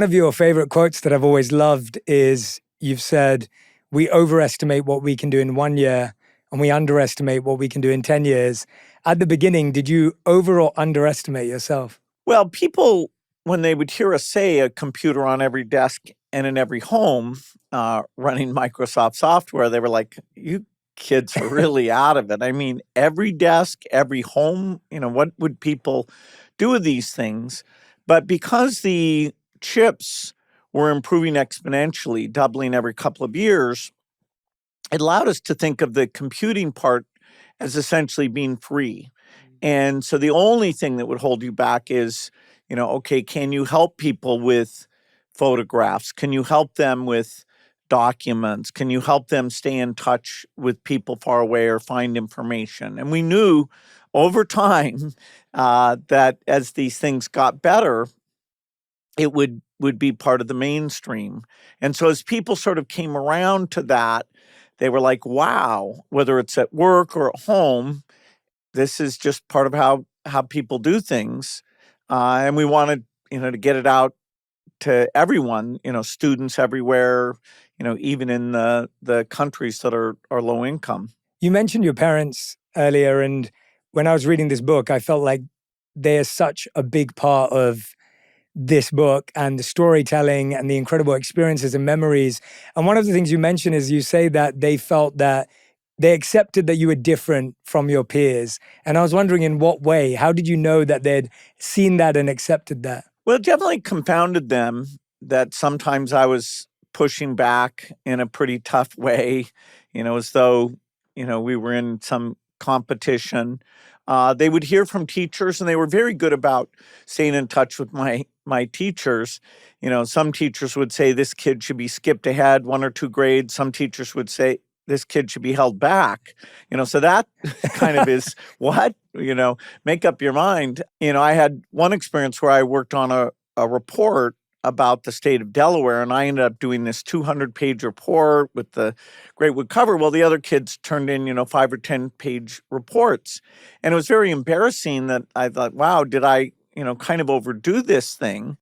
One of your favorite quotes that I've always loved is you've said, we overestimate what we can do in 1 year and we underestimate what we can do in 10 years. At the beginning, did you over or underestimate yourself? Well, people, when they would hear us say a computer on every desk and in every home running Microsoft software, they were like, you kids are really out of it. I mean, every desk, every home, what would people do with these things? But because the chips were improving exponentially, doubling every couple of years, it allowed us to think of the computing part as essentially being free. And so the only thing that would hold you back is, okay, can you help people with photographs? Can you help them with documents? Can you help them stay in touch with people far away or find information? And we knew over time that as these things got better, it would be part of the mainstream. And so as people sort of came around to that, they were like, wow, whether it's at work or at home, this is just part of how people do things. And we wanted, to get it out to everyone, students everywhere, even in the countries that are low income. You mentioned your parents earlier, and when I was reading this book, I felt like they are such a big part of this book and the storytelling and the incredible experiences and memories. And one of the things you mentioned is you say that they felt that they accepted that you were different from your peers. And I was wondering, in what way? How did you know that they'd seen that and accepted that? Well, it definitely confounded them that sometimes I was pushing back in a pretty tough way, as though, we were in some competition. They would hear from teachers, and they were very good about staying in touch with my teachers. Some teachers would say this kid should be skipped ahead 1 or 2 grades. Some teachers would say this kid should be held back. So that kind of is what, make up your mind. I had one experience where I worked on a report about the state of Delaware, and I ended up doing this 200-page report with the Great Wood cover. Well, the other kids turned in, 5 or 10-page reports. And it was very embarrassing that I thought, wow, did I, kind of overdo this thing?